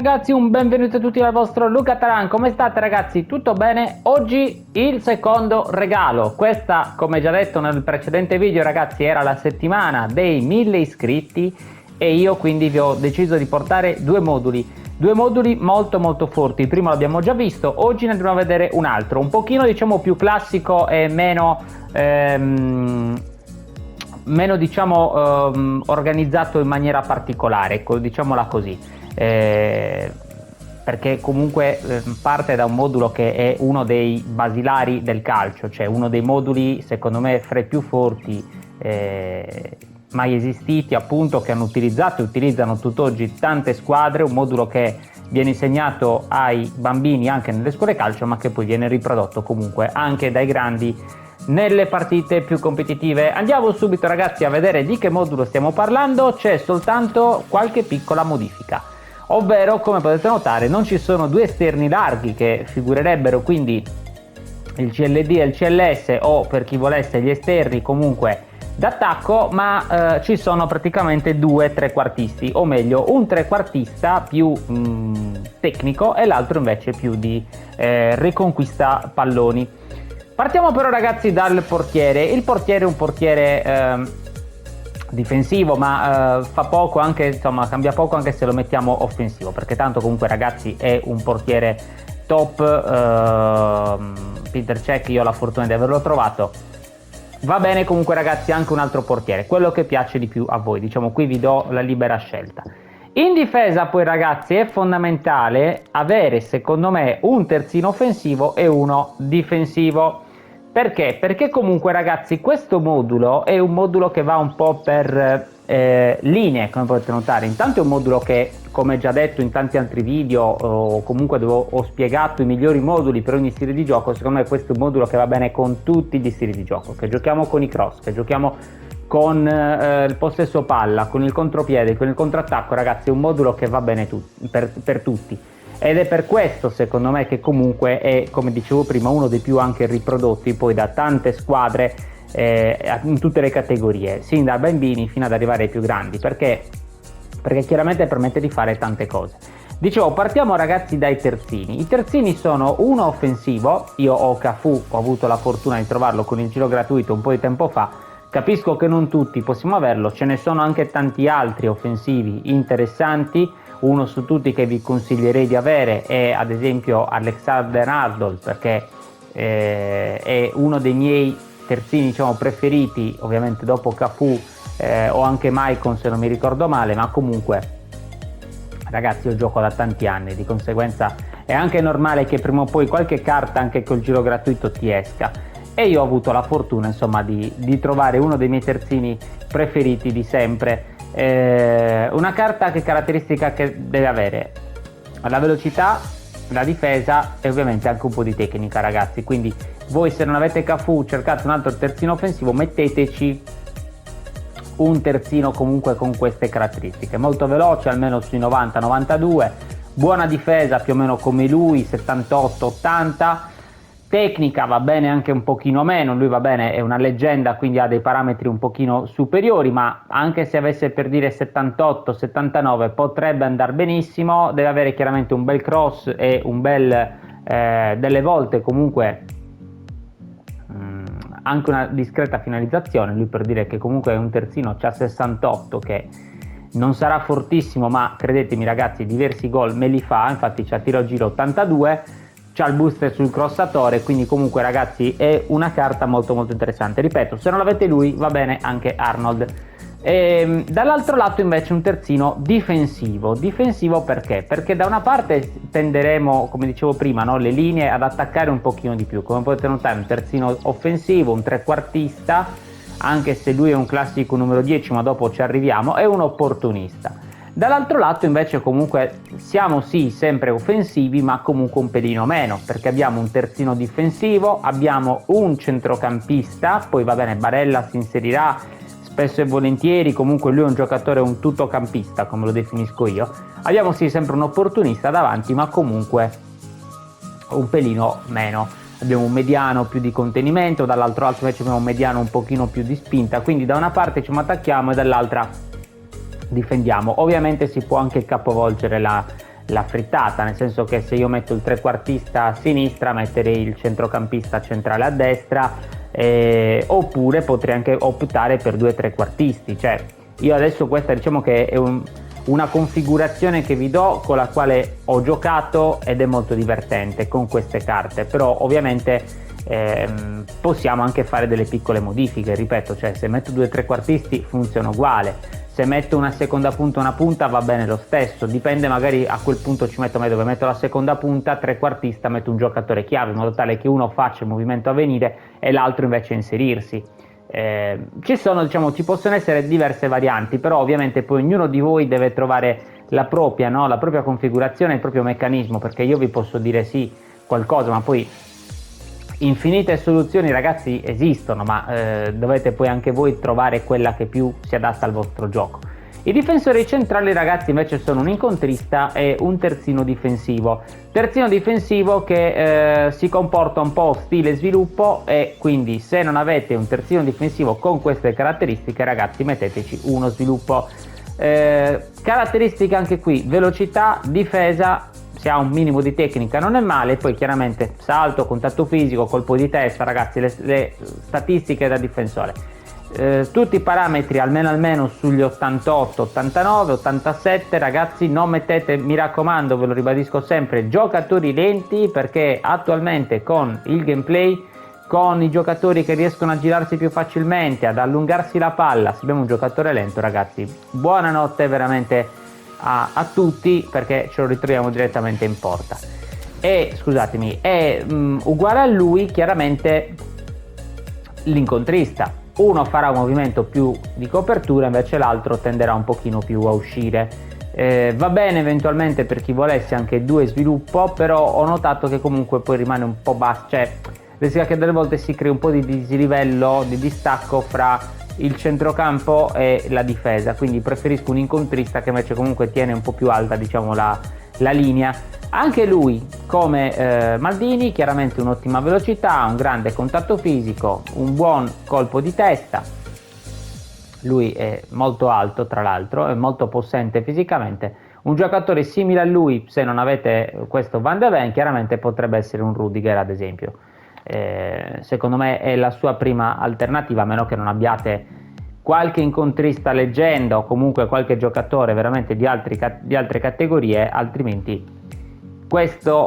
Ragazzi, un benvenuto a tutti dal vostro Luca Taran. Come state ragazzi? Tutto bene? Oggi il secondo regalo. Questa, come già detto nel precedente video ragazzi, era la settimana dei 1000 iscritti e io quindi vi ho deciso di portare due moduli molto forti. Il primo l'abbiamo già visto, oggi ne andremo a vedere un altro, un pochino diciamo più classico e meno organizzato in maniera particolare, ecco, diciamola così. Perché comunque parte da un modulo che è uno dei basilari del calcio, cioè uno dei moduli secondo me fra i più forti mai esistiti, appunto, che hanno utilizzato e utilizzano tutt'oggi tante squadre, un modulo che viene insegnato ai bambini anche nelle scuole calcio, ma che poi viene riprodotto comunque anche dai grandi nelle partite più competitive. Andiamo subito ragazzi a vedere di che modulo stiamo parlando. C'è soltanto qualche piccola modifica, ovvero, come potete notare, non ci sono due esterni larghi che figurerebbero quindi il CLD e il CLS, o per chi volesse gli esterni comunque d'attacco, ma ci sono praticamente due trequartisti, o meglio un trequartista più tecnico e l'altro invece più di riconquista palloni. Partiamo però ragazzi dal portiere. Il portiere è un portiere difensivo, ma fa poco anche, insomma cambia poco anche se lo mettiamo offensivo, perché tanto comunque ragazzi è un portiere top. Peter Cech, io ho la fortuna di averlo trovato. Va bene comunque ragazzi anche un altro portiere, quello che piace di più a voi, diciamo, qui vi do la libera scelta. In difesa poi ragazzi è fondamentale avere secondo me un terzino offensivo e uno difensivo. Perché? Perché comunque ragazzi questo modulo è un modulo che va un po' per linee, come potete notare. Intanto è un modulo che, come già detto in tanti altri video, o comunque dove ho spiegato i migliori moduli per ogni stile di gioco, secondo me questo è un modulo che va bene con tutti gli stili di gioco, che giochiamo con i cross, che giochiamo con il possesso palla, con il contropiede, con il contrattacco. Ragazzi è un modulo che va bene per tutti. Ed è per questo secondo me che comunque è, come dicevo prima, uno dei più anche riprodotti poi da tante squadre in tutte le categorie, sin da bambini fino ad arrivare ai più grandi, perché chiaramente permette di fare tante cose. Dicevo, partiamo ragazzi dai terzini. I terzini sono uno offensivo, io ho Cafu, ho avuto la fortuna di trovarlo con il giro gratuito un po' di tempo fa. Capisco che non tutti possiamo averlo, ce ne sono anche tanti altri offensivi interessanti. Uno su tutti che vi consiglierei di avere è ad esempio Alexander-Arnold, perché è uno dei miei terzini diciamo preferiti, ovviamente dopo Cafu o anche Maicon se non mi ricordo male, ma comunque ragazzi io gioco da tanti anni, di conseguenza è anche normale che prima o poi qualche carta anche col giro gratuito ti esca, e io ho avuto la fortuna insomma di trovare uno dei miei terzini preferiti di sempre. Una carta che caratteristica che deve avere? La velocità, la difesa e ovviamente anche un po' di tecnica ragazzi, quindi voi se non avete Cafu cercate un altro terzino offensivo, metteteci un terzino comunque con queste caratteristiche, molto veloce almeno sui 90-92, buona difesa più o meno come lui, 78-80, tecnica va bene anche un pochino meno, lui va bene, è una leggenda quindi ha dei parametri un pochino superiori, ma anche se avesse per dire 78-79 potrebbe andare benissimo. Deve avere chiaramente un bel cross e un bel delle volte comunque anche una discreta finalizzazione. Lui, per dire che comunque è un terzino, c'ha 68, che non sarà fortissimo, ma credetemi ragazzi diversi gol me li fa, infatti c'ha tiro a giro 82, c'ha il booster sul crossatore, quindi comunque ragazzi è una carta molto interessante. Ripeto, se non l'avete lui va bene anche Arnold. Dall'altro lato invece un terzino difensivo perché? Perché da una parte tenderemo, come dicevo prima, no, le linee ad attaccare un pochino di più, come potete notare un terzino offensivo, un trequartista, anche se lui è un classico numero 10, ma dopo ci arriviamo, è un opportunista. Dall'altro lato invece comunque siamo sì sempre offensivi, ma comunque un pelino meno, perché abbiamo un terzino difensivo, abbiamo un centrocampista, poi va bene Barella si inserirà spesso e volentieri, comunque lui è un giocatore, un tuttocampista come lo definisco io. Abbiamo sì sempre un opportunista davanti, ma comunque un pelino meno. Abbiamo un mediano più di contenimento, dall'altro lato invece abbiamo un mediano un pochino più di spinta, quindi da una parte ci attacchiamo e dall'altra difendiamo. Ovviamente si può anche capovolgere la frittata, nel senso che se io metto il trequartista a sinistra, metterei il centrocampista centrale a destra, oppure potrei anche optare per 2 trequartisti. Cioè, io adesso questa diciamo che è una configurazione che vi do, con la quale ho giocato ed è molto divertente con queste carte, però ovviamente possiamo anche fare delle piccole modifiche, ripeto, cioè se metto 2 trequartisti funziona uguale, se metto una seconda punta, una punta va bene lo stesso, dipende, magari a quel punto ci metto, dove metto la seconda punta, trequartista metto un giocatore chiave in modo tale che uno faccia il movimento a venire e l'altro invece inserirsi. Ci sono, diciamo, ci possono essere diverse varianti, però ovviamente poi ognuno di voi deve trovare la propria, no? La propria configurazione, il proprio meccanismo, perché io vi posso dire sì qualcosa, ma poi infinite soluzioni, ragazzi, esistono, ma dovete poi anche voi trovare quella che più si adatta al vostro gioco. I difensori centrali, ragazzi, invece sono un incontrista e un terzino difensivo. Terzino difensivo che si comporta un po' stile sviluppo, e quindi se non avete un terzino difensivo con queste caratteristiche, ragazzi, metteteci uno sviluppo. Caratteristiche anche qui: velocità, difesa, se ha un minimo di tecnica non è male, poi chiaramente salto, contatto fisico, colpo di testa, ragazzi, le statistiche da difensore. Tutti i parametri almeno sugli 88, 89, 87, ragazzi. Non mettete, mi raccomando, ve lo ribadisco sempre, giocatori lenti, perché attualmente con il gameplay, con i giocatori che riescono a girarsi più facilmente, ad allungarsi la palla, se abbiamo un giocatore lento, ragazzi, buonanotte veramente a tutti, perché ce lo ritroviamo direttamente in porta. E scusatemi, è uguale a lui chiaramente l'incontrista. Uno farà un movimento più di copertura, invece l'altro tenderà un pochino più a uscire. Va bene eventualmente per chi volesse anche 2 sviluppo, però ho notato che comunque poi rimane un po' basso, cioè rischia che delle volte si crei un po' di dislivello, di distacco fra il centrocampo e la difesa, quindi preferisco un incontrista che invece comunque tiene un po' più alta, diciamo, la linea. Anche lui, come Maldini, chiaramente un'ottima velocità, un grande contatto fisico, un buon colpo di testa. Lui è molto alto, tra l'altro, è molto possente fisicamente. Un giocatore simile a lui, se non avete questo Van de Ven, chiaramente potrebbe essere un Rudiger, ad esempio. Secondo me è la sua prima alternativa, a meno che non abbiate qualche incontrista leggenda o comunque qualche giocatore veramente di altre categorie, altrimenti questa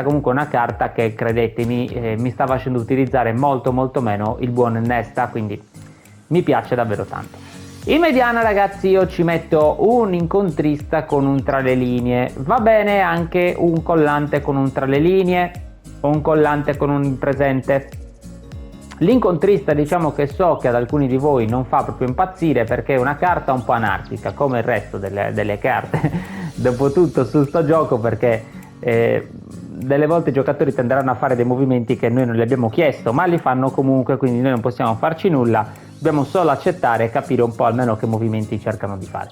comunque è una carta che, credetemi, mi sta facendo utilizzare molto meno il buon Nesta, quindi mi piace davvero tanto. In mediana, ragazzi, io ci metto un incontrista con un tra le linee, va bene anche un collante con un tra le linee o un collante con un presente. L'incontrista, diciamo che so che ad alcuni di voi non fa proprio impazzire, perché è una carta un po' anarchica come il resto delle carte dopotutto su sto gioco, perché delle volte i giocatori tenderanno a fare dei movimenti che noi non gli abbiamo chiesto, ma li fanno comunque, quindi noi non possiamo farci nulla, dobbiamo solo accettare e capire un po' almeno che movimenti cercano di fare.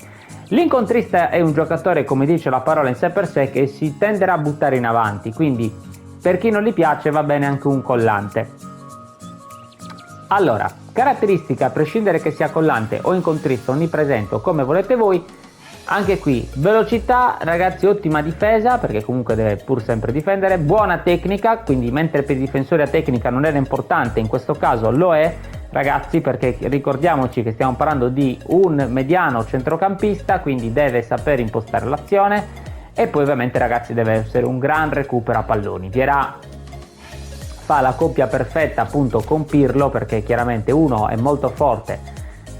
L'incontrista è un giocatore, come dice la parola in sé per sé, che si tenderà a buttare in avanti, quindi per chi non gli piace va bene anche un collante. Allora, caratteristica, a prescindere che sia collante o incontrista, onnipresente o come volete voi, anche qui velocità, ragazzi, ottima difesa, perché comunque deve pur sempre difendere, buona tecnica, quindi mentre per i difensori la tecnica non era importante, in questo caso lo è, ragazzi, perché ricordiamoci che stiamo parlando di un mediano centrocampista, quindi deve saper impostare l'azione, e poi ovviamente, ragazzi, deve essere un gran recupero a palloni. Vieira fa la coppia perfetta appunto con Pirlo, perché chiaramente uno è molto forte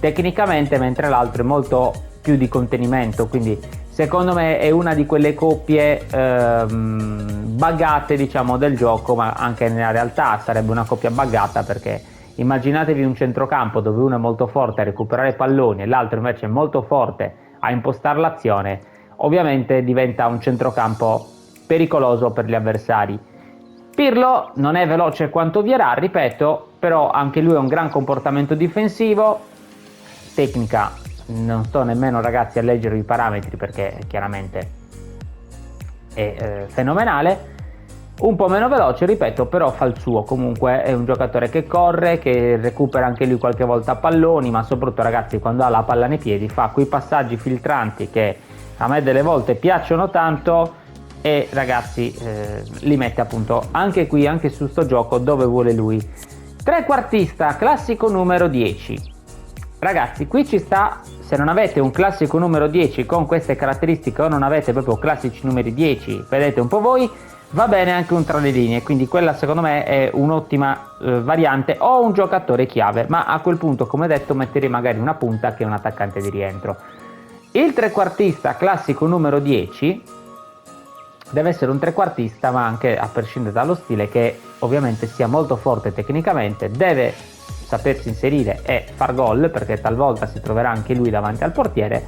tecnicamente mentre l'altro è molto più di contenimento, quindi secondo me è una di quelle coppie buggate, diciamo, del gioco, ma anche nella realtà sarebbe una coppia buggata, perché immaginatevi un centrocampo dove uno è molto forte a recuperare palloni e l'altro invece è molto forte a impostare l'azione, ovviamente diventa un centrocampo pericoloso per gli avversari. Pirlo non è veloce quanto Vieira, ripeto, però anche lui ha un gran comportamento difensivo, tecnica non sto nemmeno, ragazzi, a leggere i parametri perché chiaramente è fenomenale. un po' meno veloce, ripeto, però fa il suo. Comunque è un giocatore che corre, che recupera anche lui qualche volta palloni, ma soprattutto, ragazzi, quando ha la palla nei piedi fa quei passaggi filtranti che a me delle volte piacciono tanto, e ragazzi li mette appunto anche qui, anche su sto gioco, dove vuole lui. Trequartista, classico numero 10. Ragazzi, qui ci sta, se non avete un classico numero 10 con queste caratteristiche, o non avete proprio classici numeri 10, vedete un po' voi, va bene anche un tra le linee, quindi quella secondo me è un'ottima variante, o un giocatore chiave, ma a quel punto, come detto, metterei magari una punta che è un attaccante di rientro. Il trequartista classico numero 10 deve essere un trequartista, ma anche, a prescindere dallo stile, che ovviamente sia molto forte tecnicamente, deve sapersi inserire e far gol, perché talvolta si troverà anche lui davanti al portiere.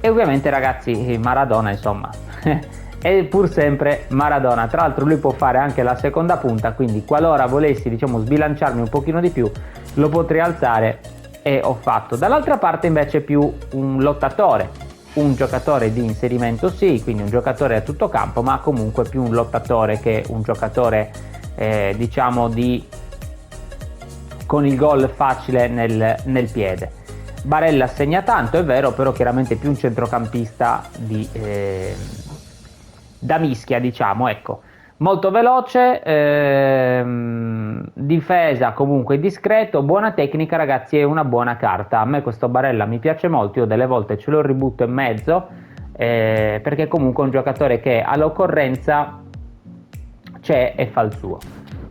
E ovviamente, ragazzi, Maradona, insomma, è pur sempre Maradona. Tra l'altro lui può fare anche la seconda punta, quindi qualora volessi, diciamo, sbilanciarmi un pochino di più, lo potrei alzare, e ho fatto. Dall'altra parte invece più un lottatore, un giocatore di inserimento sì, quindi un giocatore a tutto campo, ma comunque più un lottatore che un giocatore diciamo con il gol facile nel piede. Barella segna tanto, è vero, però chiaramente più un centrocampista da mischia, diciamo, ecco. Molto veloce, difesa comunque discreto, buona tecnica, ragazzi, è una buona carta. A me questo Barella mi piace molto, io delle volte ce lo ributto in mezzo, perché comunque è un giocatore che all'occorrenza c'è e fa il suo,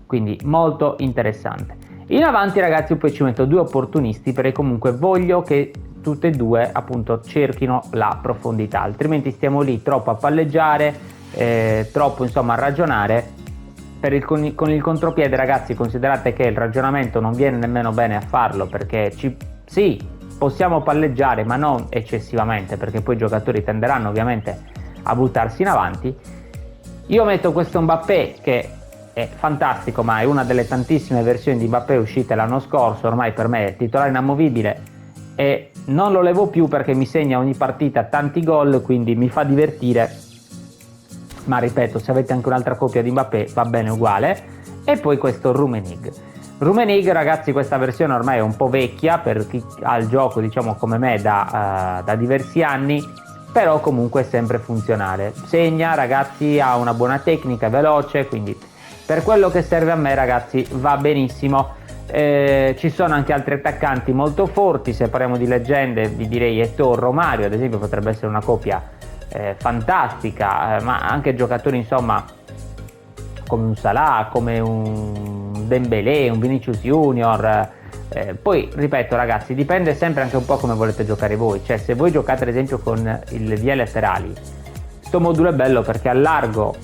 quindi molto interessante. In avanti, ragazzi, poi ci metto due opportunisti, perché comunque voglio che tutte e due appunto cerchino la profondità, altrimenti stiamo lì troppo a palleggiare, troppo insomma a ragionare. Con il contropiede, ragazzi, considerate che il ragionamento non viene nemmeno bene a farlo, perché sì, possiamo palleggiare, ma non eccessivamente, perché poi i giocatori tenderanno ovviamente a buttarsi in avanti. Io metto questo Mbappé, che è fantastico, ma è una delle tantissime versioni di Mbappé uscite l'anno scorso, ormai per me è titolare inamovibile, e non lo levo più perché mi segna ogni partita tanti gol, quindi mi fa divertire. Ma ripeto, se avete anche un'altra coppia di Mbappé va bene uguale. E poi questo Rummenigge, ragazzi, questa versione ormai è un po' vecchia per chi ha il gioco, diciamo, come me da diversi anni, però comunque è sempre funzionale. Segna, ragazzi, ha una buona tecnica, è veloce, quindi per quello che serve a me, ragazzi, va benissimo. Ci sono anche altri attaccanti molto forti. Se parliamo di leggende, vi direi Eto'o, Romario, ad esempio, potrebbe essere una coppia fantastica, ma anche giocatori insomma come un Salah, come un Dembélé, un Vinicius Junior. Poi ripeto, ragazzi, dipende sempre anche un po' come volete giocare voi, cioè se voi giocate ad esempio con le vie laterali, sto modulo è bello perché allargo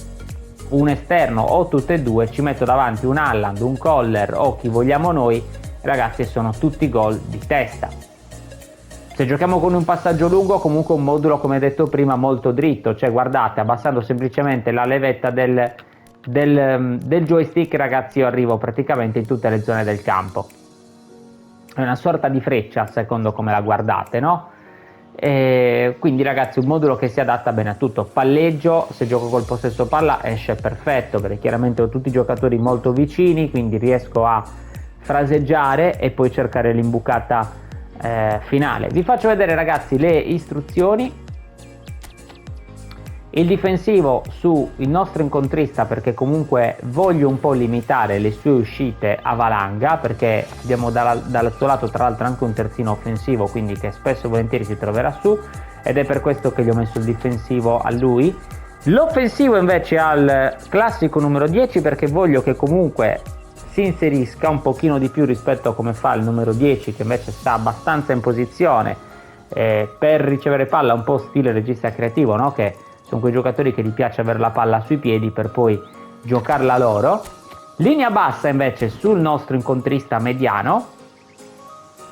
un esterno o tutte e due, ci metto davanti un Haaland, un Koller o chi vogliamo noi, ragazzi, sono tutti gol di testa. Se giochiamo con un passaggio lungo, comunque un modulo, come detto prima, molto dritto, cioè guardate, abbassando semplicemente la levetta del joystick, ragazzi, io arrivo praticamente in tutte le zone del campo. È una sorta di freccia, secondo come la guardate, no? Quindi, ragazzi, un modulo che si adatta bene a tutto. Palleggio, se gioco col possesso palla esce perfetto, perché chiaramente ho tutti i giocatori molto vicini, quindi riesco a fraseggiare e poi cercare l'imbucata finale. Vi faccio vedere, ragazzi, le istruzioni. Il difensivo su il nostro incontrista, perché comunque voglio un po' limitare le sue uscite a valanga, perché abbiamo dal suo lato tra l'altro anche un terzino offensivo, quindi che spesso e volentieri si troverà su, ed è per questo che gli ho messo il difensivo a lui. L'offensivo invece al classico numero 10, perché voglio che comunque si inserisca un pochino di più rispetto a come fa il numero 10, che invece sta abbastanza in posizione per ricevere palla, un po' stile regista creativo, no? Che sono quei giocatori che gli piace avere la palla sui piedi per poi giocarla loro. Linea bassa invece sul nostro incontrista mediano,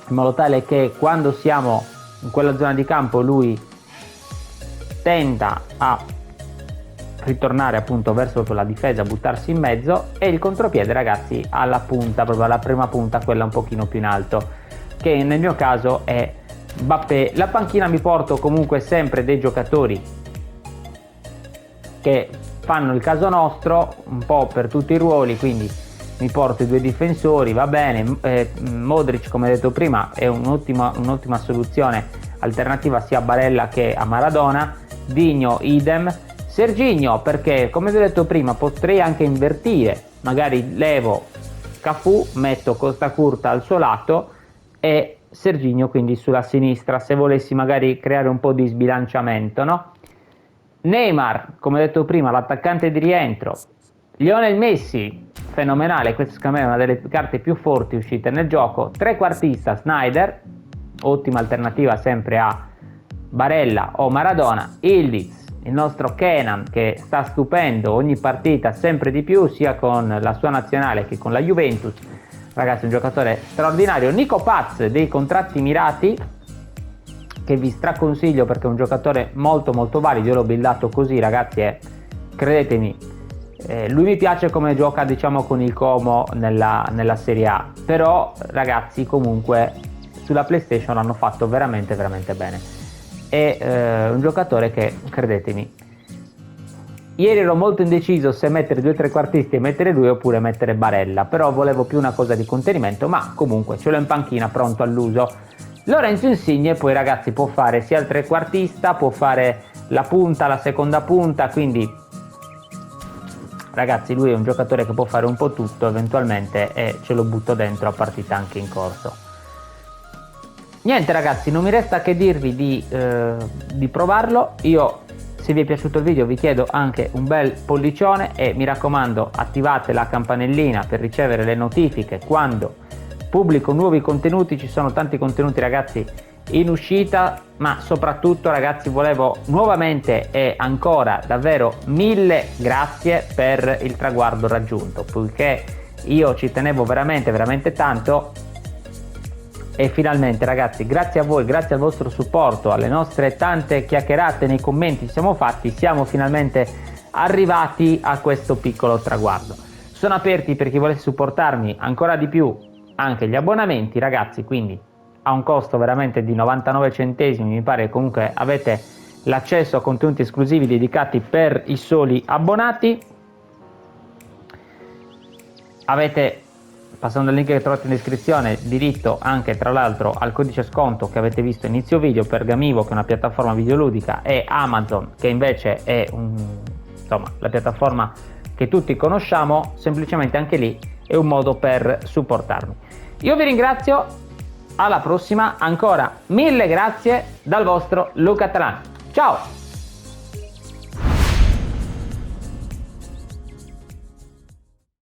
in modo tale che quando siamo in quella zona di campo lui tenda a ritornare appunto verso la difesa, buttarsi in mezzo, e il contropiede, ragazzi, alla punta, proprio alla prima punta, quella un pochino più in alto, che nel mio caso è Mbappé. La panchina mi porto comunque sempre dei giocatori che fanno il caso nostro un po' per tutti i ruoli, quindi mi porto i 2 difensori, va bene. Modric, come detto prima, è un'ottima soluzione alternativa sia a Barella che a Maradona. Digno idem. Serginho, perché come vi ho detto prima potrei anche invertire, magari levo Cafu, metto Costa Curta al suo lato e Serginho quindi sulla sinistra, se volessi magari creare un po' di sbilanciamento, no? Neymar, come detto prima, l'attaccante di rientro. Lionel Messi, fenomenale, questa secondo me è una delle carte più forti uscite nel gioco. Trequartista Snyder, ottima alternativa sempre a Barella o Maradona. Ildiz, il nostro Kenan, che sta stupendo ogni partita sempre di più, sia con la sua nazionale che con la Juventus. Ragazzi, un giocatore straordinario. Nico Paz, dei contratti mirati, che vi straconsiglio perché è un giocatore molto molto valido. Io l'ho buildato così, ragazzi, e credetemi, lui mi piace come gioca, diciamo, con il Como nella Serie A, però ragazzi comunque sulla PlayStation l'hanno fatto veramente veramente bene. È un giocatore che, credetemi, ieri ero molto indeciso se mettere 2 trequartisti e mettere lui oppure mettere Barella, però volevo più una cosa di contenimento, ma comunque ce l'ho in panchina pronto all'uso. Lorenzo Insigne poi, ragazzi, può fare sia il trequartista, può fare la punta, la seconda punta, quindi ragazzi lui è un giocatore che può fare un po' tutto eventualmente, e ce lo butto dentro a partita anche in corso. Niente ragazzi, non mi resta che dirvi di provarlo. Io, se vi è piaciuto il video, vi chiedo anche un bel pollicione e mi raccomando, attivate la campanellina per ricevere le notifiche quando pubblico nuovi contenuti. Ci sono tanti contenuti, ragazzi, in uscita, ma soprattutto, ragazzi, volevo nuovamente e ancora davvero 1000 grazie per il traguardo raggiunto, poiché io ci tenevo veramente veramente tanto. E finalmente, ragazzi, grazie a voi, grazie al vostro supporto, alle nostre tante chiacchierate nei commenti siamo finalmente arrivati a questo piccolo traguardo. Sono aperti per chi volesse supportarmi ancora di più anche gli abbonamenti, ragazzi, quindi a un costo veramente di 99 centesimi, mi pare. Comunque avete l'accesso a contenuti esclusivi dedicati per i soli abbonati. Avete, passando al link che trovate in descrizione, diritto anche tra l'altro al codice sconto che avete visto inizio video per Gamivo, che è una piattaforma videoludica, e Amazon, che invece è la piattaforma che tutti conosciamo. Semplicemente anche lì è un modo per supportarmi. Io vi ringrazio, alla prossima, ancora 1000 grazie dal vostro Luca Talan. Ciao!